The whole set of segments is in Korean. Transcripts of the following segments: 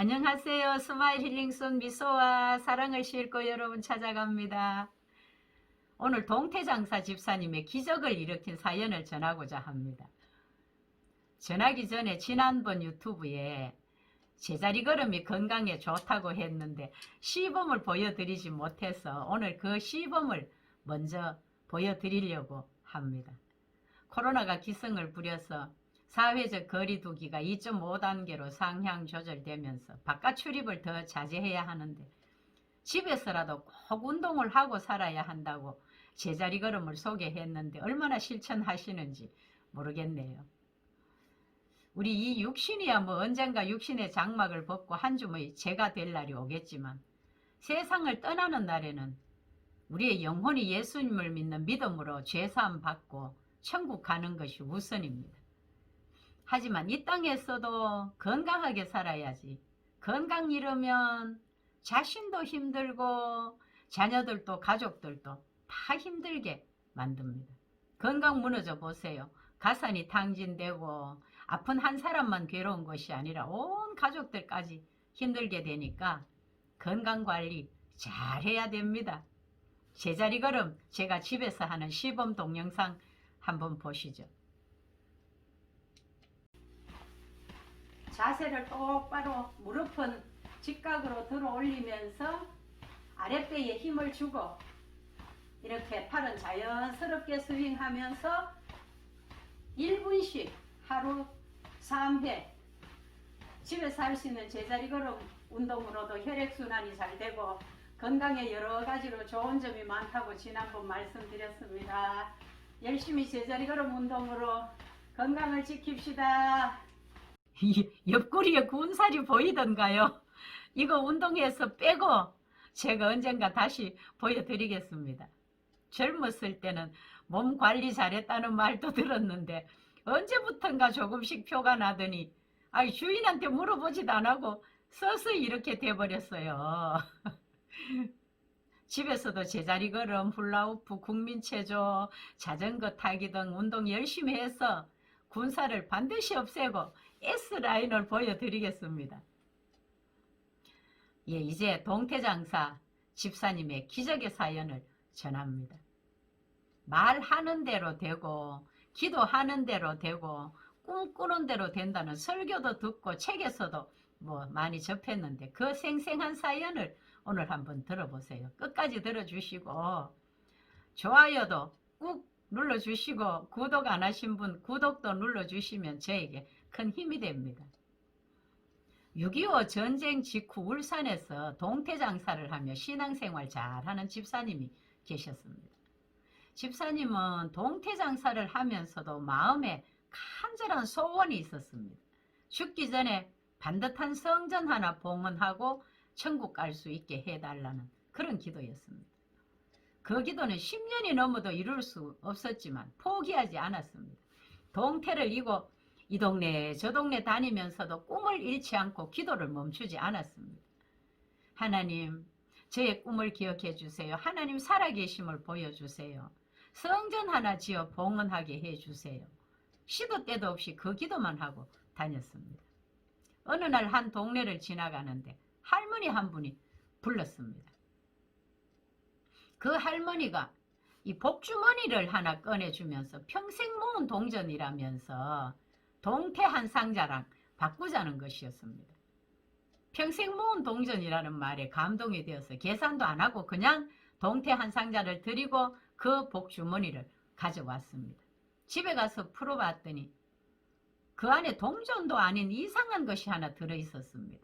안녕하세요. 스마일 힐링송 미소와 사랑을 싣고 여러분 찾아갑니다. 오늘 동태장사 집사님의 기적을 일으킨 사연을 전하고자 합니다. 전하기 전에 지난번 유튜브에 제자리 걸음이 건강에 좋다고 했는데 시범을 보여드리지 못해서 오늘 그 시범을 먼저 보여드리려고 합니다. 코로나가 기승을 부려서 사회적 거리두기가 2.5단계로 상향 조절되면서 바깥 출입을 더 자제해야 하는데 집에서라도 꼭 운동을 하고 살아야 한다고 제자리 걸음을 소개했는데 얼마나 실천하시는지 모르겠네요. 우리 이 육신이야 뭐 언젠가 육신의 장막을 벗고 한 줌의 재가 될 날이 오겠지만 세상을 떠나는 날에는 우리의 영혼이 예수님을 믿는 믿음으로 죄사함 받고 천국 가는 것이 우선입니다. 하지만 이 땅에서도 건강하게 살아야지. 건강 잃으면 자신도 힘들고 자녀들도 가족들도 다 힘들게 만듭니다. 건강 무너져 보세요. 가산이 탕진되고 아픈 한 사람만 괴로운 것이 아니라 온 가족들까지 힘들게 되니까 건강관리 잘 해야 됩니다. 제자리 걸음 제가 집에서 하는 시범 동영상 한번 보시죠. 자세를 똑바로 무릎은 직각으로 들어 올리면서 아랫배에 힘을 주고 이렇게 팔은 자연스럽게 스윙하면서 1분씩 하루 3회 집에서 할 수 있는 제자리 걸음 운동으로도 혈액순환이 잘 되고 건강에 여러 가지로 좋은 점이 많다고 지난번 말씀드렸습니다. 열심히 제자리 걸음 운동으로 건강을 지킵시다. 옆구리에 군살이 보이던가요? 이거 운동해서 빼고 제가 언젠가 다시 보여드리겠습니다. 젊었을 때는 몸 관리 잘했다는 말도 들었는데 언제부턴가 조금씩 표가 나더니 주인한테 물어보지도 안 하고 서서히 이렇게 돼버렸어요. 집에서도 제자리 걸음, 훌라후프, 국민체조, 자전거 타기 등 운동 열심히 해서 군살을 반드시 없애고 S라인을 보여드리겠습니다. 예, 이제 동태장사 집사님의 기적의 사연을 전합니다. 말하는 대로 되고 기도하는 대로 되고 꿈꾸는 대로 된다는 설교도 듣고 책에서도 뭐 많이 접했는데 그 생생한 사연을 오늘 한번 들어보세요. 끝까지 들어주시고 좋아요도 꾹 눌러주시고 구독 안 하신 분 구독도 눌러주시면 저에게 큰 힘이 됩니다. 6.25 전쟁 직후 울산에서 동태장사를 하며 신앙생활 잘하는 집사님이 계셨습니다. 집사님은 동태장사를 하면서도 마음에 간절한 소원이 있었습니다. 죽기 전에 반듯한 성전 하나 봉헌하고 천국 갈 수 있게 해달라는 그런 기도였습니다. 그 기도는 10년이 넘어도 이룰 수 없었지만 포기하지 않았습니다. 동태를 이고 이 동네 저 동네 다니면서도 꿈을 잃지 않고 기도를 멈추지 않았습니다. 하나님, 저의 꿈을 기억해 주세요. 하나님 살아계심을 보여주세요. 성전 하나 지어 봉헌하게 해주세요. 시도 때도 없이 그 기도만 하고 다녔습니다. 어느 날 한 동네를 지나가는데 할머니 한 분이 불렀습니다. 그 할머니가 이 복주머니를 하나 꺼내주면서 평생 모은 동전이라면서 동태 한 상자랑 바꾸자는 것이었습니다. 평생 모은 동전이라는 말에 감동이 되어서 계산도 안 하고 그냥 동태 한 상자를 드리고 그 복주머니를 가져왔습니다. 집에 가서 풀어봤더니 그 안에 동전도 아닌 이상한 것이 하나 들어있었습니다.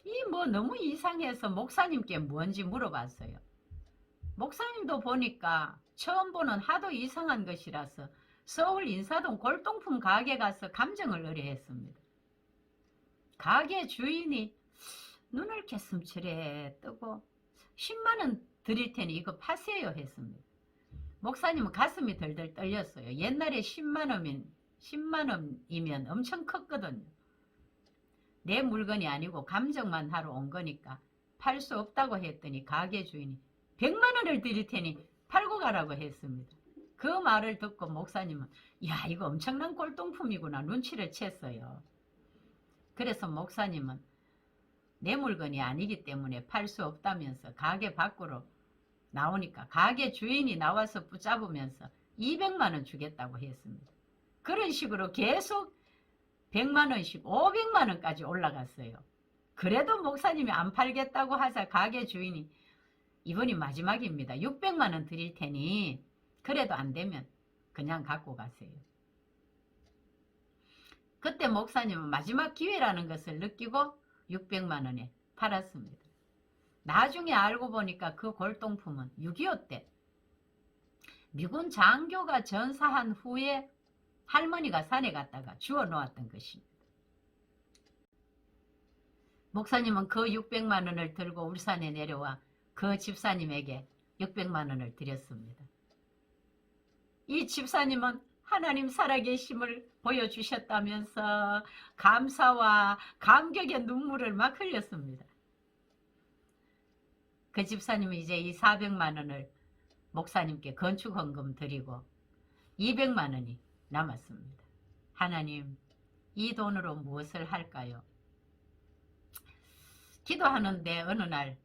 이 뭐 너무 이상해서 목사님께 뭔지 물어봤어요. 목사님도 보니까 처음 보는 하도 이상한 것이라서 서울 인사동 골동품 가게 가서 감정을 의뢰했습니다. 가게 주인이 눈을 개슴츠레 뜨고 10만원 드릴 테니 이거 파세요 했습니다. 목사님은 가슴이 덜덜 떨렸어요. 옛날에 10만원이면 엄청 컸거든요. 내 물건이 아니고 감정만 하러 온 거니까 팔 수 없다고 했더니 가게 주인이 100만원을 드릴 테니 팔고 가라고 했습니다. 그 말을 듣고 목사님은 야 이거 엄청난 골동품이구나 눈치를 챘어요. 그래서 목사님은 내 물건이 아니기 때문에 팔 수 없다면서 가게 밖으로 나오니까 가게 주인이 나와서 붙잡으면서 200만 원 주겠다고 했습니다. 그런 식으로 계속 100만 원씩 500만 원까지 올라갔어요. 그래도 목사님이 안 팔겠다고 하자 가게 주인이 이번이 마지막입니다. 600만 원 드릴 테니 그래도 안 되면 그냥 갖고 가세요. 그때 목사님은 마지막 기회라는 것을 느끼고 600만 원에 팔았습니다. 나중에 알고 보니까 그 골동품은 6.25 때 미군 장교가 전사한 후에 할머니가 산에 갔다가 주워 놓았던 것입니다. 목사님은 그 600만 원을 들고 울산에 내려와 그 집사님에게 600만 원을 드렸습니다. 이 집사님은 하나님 살아계심을 보여주셨다면서 감사와 감격의 눈물을 막 흘렸습니다. 그 집사님은 이제 이 400만 원을 목사님께 건축헌금 드리고 200만 원이 남았습니다. 하나님, 이 돈으로 무엇을 할까요? 기도하는데 어느 날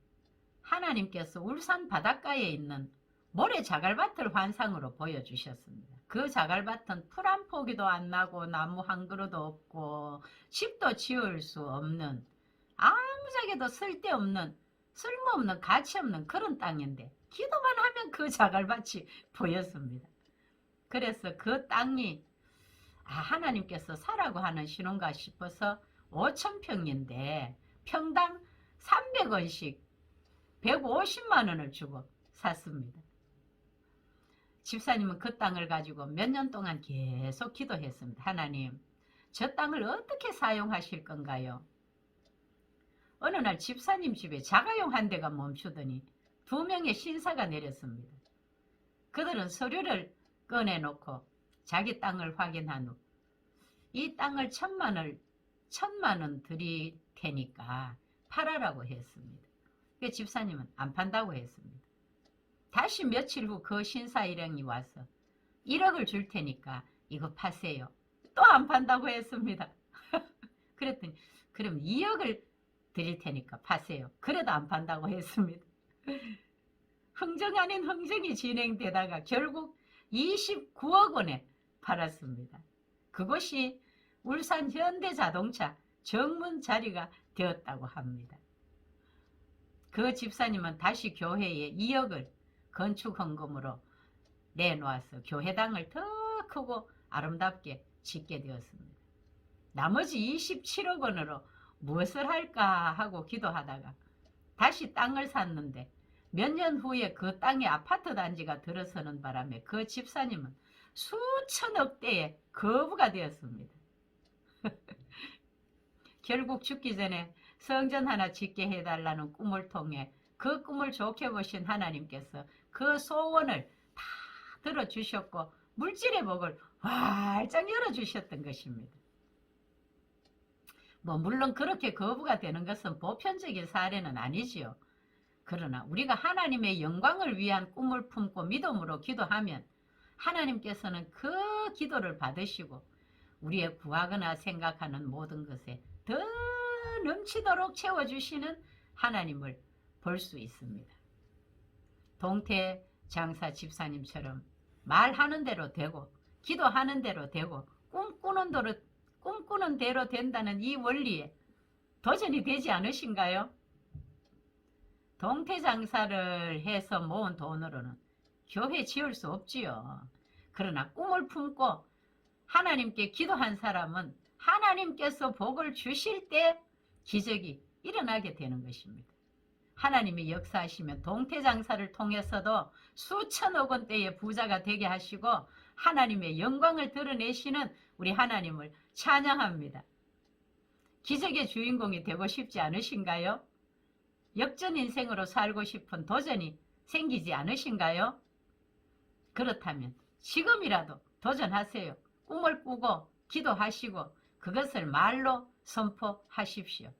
하나님께서 울산 바닷가에 있는 모래 자갈밭을 환상으로 보여주셨습니다. 그 자갈밭은 풀 한 포기도 안 나고 나무 한 그루도 없고 집도 지을 수 없는 아무짝에도 쓸데없는 쓸모없는 가치없는 그런 땅인데 기도만 하면 그 자갈밭이 보였습니다. 그래서 그 땅이 하나님께서 사라고 하는 신혼가 싶어서 5,000평인데 평당 300원씩 150만 원을 주고 샀습니다. 집사님은 그 땅을 가지고 몇 년 동안 계속 기도했습니다. 하나님, 저 땅을 어떻게 사용하실 건가요? 어느 날 집사님 집에 자가용 한 대가 멈추더니 2명의 신사가 내렸습니다. 그들은 서류를 꺼내놓고 자기 땅을 확인한 후 이 땅을 1,000만 원 드릴 테니까 팔아라고 했습니다. 그 집사님은 안 판다고 했습니다. 다시 며칠 후 그 신사 일행이 와서 1억을 줄 테니까 이거 파세요. 또 안 판다고 했습니다. 그랬더니 그럼 2억을 드릴 테니까 파세요. 그래도 안 판다고 했습니다. 흥정 아닌 흥정이 진행되다가 결국 29억 원에 팔았습니다. 그것이 울산 현대자동차 정문 자리가 되었다고 합니다. 그 집사님은 다시 교회에 2억을 건축헌금으로 내놓아서 교회당을 더 크고 아름답게 짓게 되었습니다. 나머지 27억 원으로 무엇을 할까 하고 기도하다가 다시 땅을 샀는데 몇 년 후에 그 땅에 아파트 단지가 들어서는 바람에 그 집사님은 수천억 대의 거부가 되었습니다. 결국 죽기 전에 성전 하나 짓게 해달라는 꿈을 통해 그 꿈을 좋게 보신 하나님께서 그 소원을 다 들어주셨고 물질의 복을 활짝 열어주셨던 것입니다. 물론 그렇게 거부가 되는 것은 보편적인 사례는 아니지요. 그러나 우리가 하나님의 영광을 위한 꿈을 품고 믿음으로 기도하면 하나님께서는 그 기도를 받으시고 우리의 구하거나 생각하는 모든 것에 더 넘치도록 채워주시는 하나님을 볼 수 있습니다. 동태 장사 집사님처럼 말하는 대로 되고 기도하는 대로 되고 꿈꾸는 대로 된다는 이 원리에 도전이 되지 않으신가요? 동태 장사를 해서 모은 돈으로는 교회 지을 수 없지요. 그러나 꿈을 품고 하나님께 기도한 사람은 하나님께서 복을 주실 때 기적이 일어나게 되는 것입니다. 하나님이 역사하시면 동태 장사를 통해서도 수천억 원대의 부자가 되게 하시고 하나님의 영광을 드러내시는 우리 하나님을 찬양합니다. 기적의 주인공이 되고 싶지 않으신가요? 역전 인생으로 살고 싶은 도전이 생기지 않으신가요? 그렇다면 지금이라도 도전하세요. 꿈을 꾸고 기도하시고 그것을 말로 선포하십시오.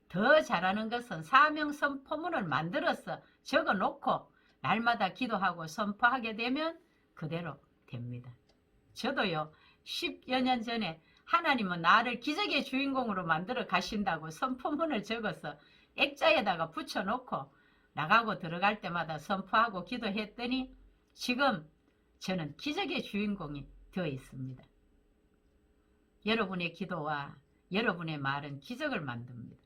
더 잘하는 것은 사명 선포문을 만들어서 적어놓고 날마다 기도하고 선포하게 되면 그대로 됩니다. 저도요 10여 년 전에 하나님은 나를 기적의 주인공으로 만들어 가신다고 선포문을 적어서 액자에다가 붙여놓고 나가고 들어갈 때마다 선포하고 기도했더니 지금 저는 기적의 주인공이 되어 있습니다. 여러분의 기도와 여러분의 말은 기적을 만듭니다.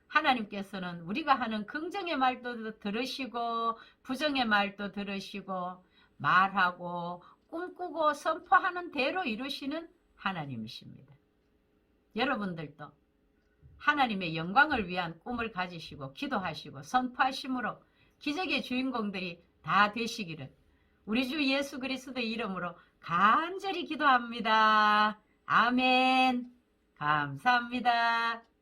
하나님께서는 우리가 하는 긍정의 말도 들으시고 부정의 말도 들으시고 말하고 꿈꾸고 선포하는 대로 이루시는 하나님이십니다. 여러분들도 하나님의 영광을 위한 꿈을 가지시고 기도하시고 선포하심으로 기적의 주인공들이 다 되시기를 우리 주 예수 그리스도의 이름으로 간절히 기도합니다. 아멘. 감사합니다.